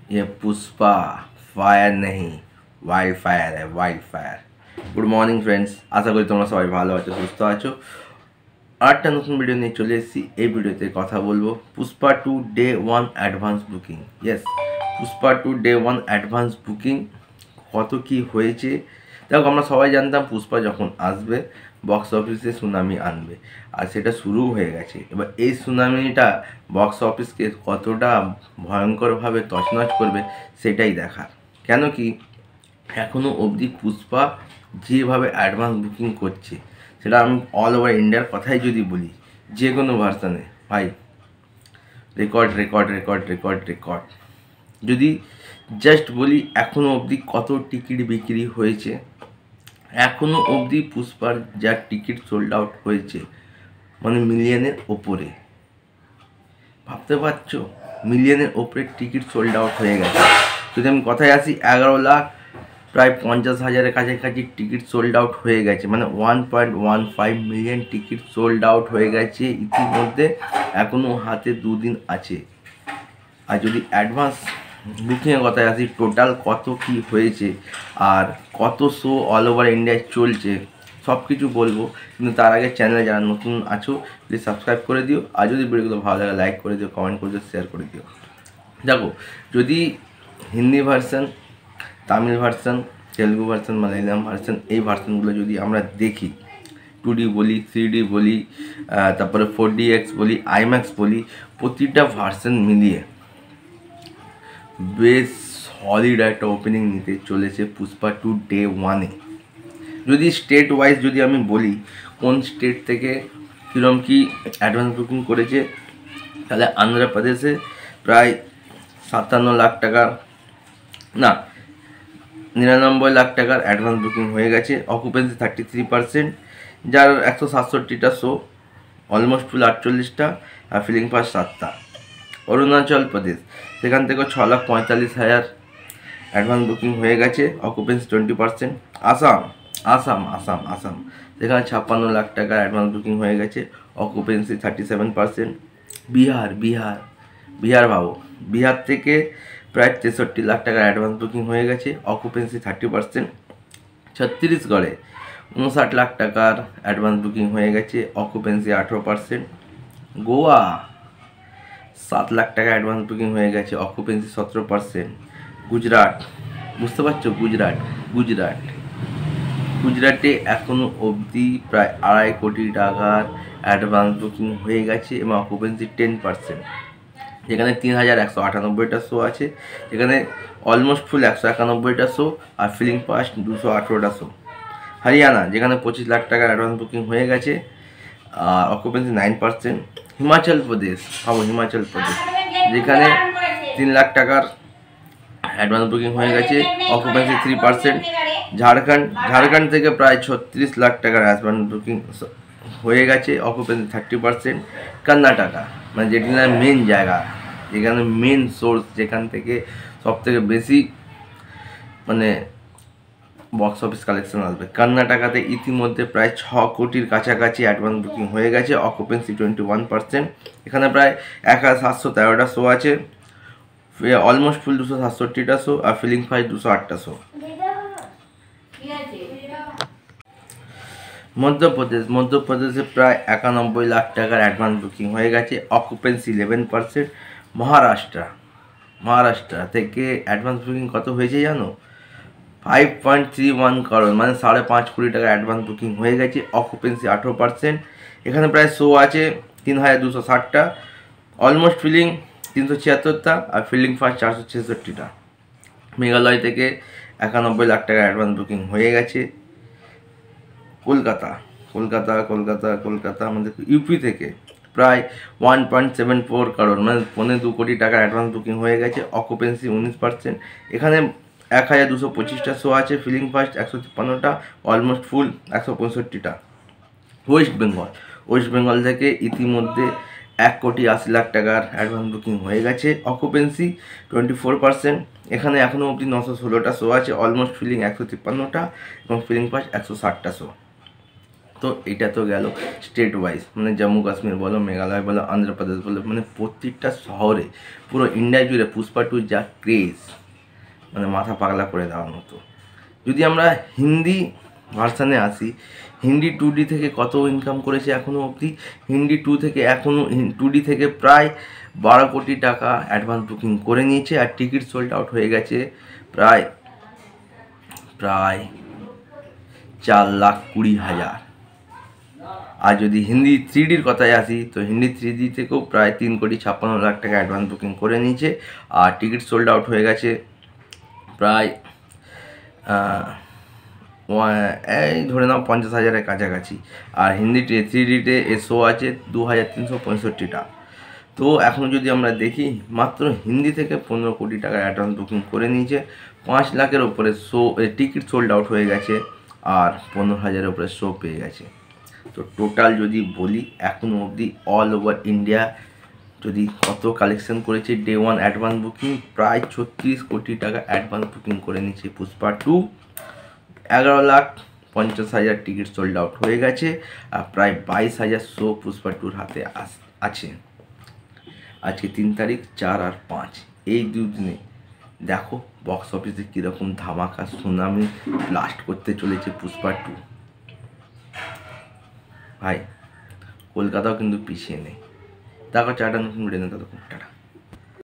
ये पुष्पा फायर नहीं wild fire है wild fire. Good morning friends, আশা করি তোমরা সবাই ভালো আছো, সুস্থ আছো। আরেকটা নতুন ভিডিও নিয়ে চলে এসেছি। এই ভিডিওতে কথা বলবো Pushpa 2 day 1 advance booking. Yes, Pushpa 2 day 1 advance booking কত কি হয়েছে। দেখো, আমরা সবাই জানতাম পুষ্পা যখন আসবে বক্স অফিসে সুনামি আনবে, আর সেটা শুরু হয়ে গেছে। এবার এই সুনামিটা বক্স অফিসকে কতটা ভয়ঙ্করভাবে তছনছ করবে সেটাই দেখার। কেন কি এখনও অবধি পুষ্পা যেভাবে অ্যাডভান্স বুকিং করছে, সেটা আমি অল ওভার ইন্ডিয়ার কথাই যদি বলি, যে কোনো ভার্সানে ভাই record record record record record. যদি জাস্ট বলি এখনও অবধি কত টিকিট বিক্রি হয়েছে, এখনও অবধি পুষ্পার যা টিকিট সোল্ড আউট হয়েছে, মানে মিলিয়নের ওপরে। ভাবতে পারছো, মিলিয়নের ওপরে টিকিট সোল্ড আউট হয়ে গেছে। যদি আমি কথায় আসি, 11 লাখ প্রায় 50,000-এর কাছাকাছি টিকিট সোল্ড আউট হয়ে গেছে, মানে 1.15 মিলিয়ন টিকিট সোল্ড আউট হয়ে গেছে ইতিমধ্যে। এখনও হাতে 2 দিন আছে। আর যদি অ্যাডভান্স বুকিংয়ের কথায় আসি, টোটাল কত কি হয়েছে আর কত শো অল ওভার ইন্ডিয়ায় চলছে সব কিছু বলবো। কিন্তু তার আগে চ্যানেলে যারা নতুন আছো প্লিজ সাবস্ক্রাইব করে দিও, আর যদি ভিডিওগুলো ভালো লাগে লাইক করে দিও, কমেন্ট করে দিও, শেয়ার করে দিও। দেখো, যদি Hindi version, Tamil version, Telugu version, Malayalam version, এই ভার্সনগুলো যদি আমরা দেখি, 2D বলি, 3D বলি, তারপরে 4DX বলি, আইম্যাক্স বলি, প্রতিটা ভার্সন মিলিয়ে বেশ সলিড একটা ওপেনিং নিতে চলেছে পুষ্পা 2 ডে 1-এ। যদি স্টেট ওয়াইজ যদি আমি বলি কোন স্টেট থেকে কীরকম কী অ্যাডভান্স বুকিং করেছে, তাহলে আন্ধ্রপ্রদেশে প্রায় 57 লাখ টাকা, না 99 লাখ টাকার অ্যাডভান্স বুকিং হয়ে গেছে। অকুপেন্সি 33%, যার 167টা show, almost full 48টা, are feeling pass 7টা। Arunachal Pradesh, সেখান থেকে 6,45,000 অ্যাডভান্স বুকিং হয়ে গেছে, অকুপেন্সি 20%। আসাম আসাম আসাম আসাম সেখানে 56 লাখ টাকার অ্যাডভান্স বুকিং হয়ে গেছে, অকুপেন্সি 37%। বিহার বিহার বিহার ভাবো, বিহার থেকে প্রায় 63 লাখ টাকার অ্যাডভান্স বুকিং হয়ে গেছে, অকুপেন্সি 30%। ছত্তিশগড়ে 59 লাখ টাকার অ্যাডভান্স বুকিং হয়ে গেছে, অকুপেন্সি 18%। গোয়া 7 লাখ টাকা অ্যাডভান্স বুকিং হয়ে গেছে, অকুপেন্সি 17%। গুজরাট, বুঝতে পারছো, গুজরাটে এখনও অবধি প্রায় 2.5 কোটি টাকার অ্যাডভান্স বুকিং হয়ে গেছে এবং অকুপেন্সি 10%। যেখানে 3,198টা শো আছে, যেখানে almost full 191টা show, are feeling pass 218টা show. Haryana, যেখানে 25 লাখ টাকার অ্যাডভান্স বুকিং হয়ে গেছে, অকুপেন্সি 9%। হিমাচল প্রদেশ, হিমাচল প্রদেশ যেখানে 3 লাখ টাকার অ্যাডভান্স বুকিং হয়ে গেছে, অকুপেন্সি 3%। ঝাড়খণ্ড থেকে প্রায় 36 লাখ টাকার অ্যাডভান্স বুকিং হয়ে গেছে, অকুপেন্সি 30%। কর্ণাটকা, মানে যেটি না মেন জায়গা, যেখানে মেন সোর্স, যেখান থেকে সব থেকে বেশি মানে বক্স অফিস কালেকশন আসবে, কর্ণাটকাতে ইতিমধ্যে প্রায় 6 কোটির কাছাকাছি অ্যাডভান্স বুকিং হয়ে গেছে, অকুপেন্সি 21%। এখানে প্রায় 1,713টা শো আছে, almost full 267টা show, are feeling five 208টা show. মধ্যপ্রদেশে প্রায় 91 লাখ টাকার অ্যাডভান্স বুকিং হয়ে গেছে, অকুপেন্সি 11%। মহারাষ্ট্র থেকে অ্যাডভান্স বুকিং কত হয়েছে জানো? 5.31 করোড়, মানে 5.5 কোটি টাকা অ্যাডভান্স বুকিং হয়ে গেছে, অকুপেন্সি 18%। এখানে প্রায় শো আছে 3,260টা, almost feeling 376টা, are feeling fast 466টা। Meghalaya থেকে 91 লাখ টাকা অ্যাডভান্স বুকিং হয়ে গেছে। কলকাতা আমাদের ইউপি থেকে প্রায় 1.74 করোড়, মানে 2.25 কোটি টাকার অ্যাডভান্স বুকিং হয়ে গেছে, অকুপেন্সি 19%। এখানে 1,225টা শো আছে, ফিলিং ফাস্ট 153টা, অলমোস্ট ফুল 165টা। ওয়েস্ট বেঙ্গল থেকে ইতিমধ্যে 1,80 লাখ টাকার অ্যাডভান্স বুকিং হয়ে গেছে, অকুপেন্সি 24%। এখানে এখনও অবধি 916টা শো আছে, অলমোস্ট ফিলিং 153টা, এবং ফিলিং ফাস্ট 160টা শো। তো এটা তো গেল স্টেট ওয়াইজ, মানে জম্মু কাশ্মীর বলো, মেঘালয় বলো, অন্ধ্রপ্রদেশ বলো, মানে প্রত্যেকটা শহরে পুরো ইন্ডিয়া জুড়ে পুষ্পা টু যা ক্রেজ, মানে মাথা পাগলা করে দেওয়ার মতো। যদি আমরা হিন্দি ভার্সানে আসি, হিন্দি 2D থেকে কত ইনকাম করেছে এখনও অবধি, হিন্দি 2D থেকে প্রায় 12 কোটি টাকা অ্যাডভান্স বুকিং করে নিয়েছে, আর টিকিট সোল্ড আউট হয়ে গেছে প্রায় 4,20,000। আর যদি হিন্দি 3Dর কথায় আসি, তো হিন্দি 3D থেকেও প্রায় 3,56,00,000 টাকা অ্যাডভান্স বুকিং করে নিয়েছে, আর টিকিট সোল্ড আউট হয়ে গেছে প্রায় এই ধরে নাও 50,000-এর কাছাকাছি। আর হিন্দি 3Dতে শো আছে 2,365টা। তো এখন যদি আমরা দেখি, মাত্র হিন্দি থেকে 15 কোটি টাকার অ্যাডভান্স বুকিং করে নিয়েছে, 5 লাখের ওপরে টিকিট সোল্ড আউট হয়ে গেছে, আর 15,000-এর ওপরে শো পেয়ে গেছে। তো টোটাল যদি বলি, এখনও অবধি অল ওভার ইন্ডিয়া যদি কত কালেকশন করেছে ডে 1 অ্যাডভান্স বুকিং, প্রায় 36 কোটি টাকা অ্যাডভান্স বুকিং করে নিয়েছে পুষ্পা 2। 11,50,000 টিকিট সোল্ড আউট হয়ে গেছে, আর প্রায় 22,000 শো পুষ্পা 2-র হাতে আছে। আজকে 3 তারিখ, 4 আর 5, এই দুদিনে দেখো বক্স অফিসে কীরকম ধামাকা সুনামি ব্লাস্ট করতে চলেছে পুষ্পা 2। ভাই, কলকাতাও কিন্তু পিছিয়ে নেই। দেখো চারটা নতুন ভিডিও, ততক্ষণ টাটা।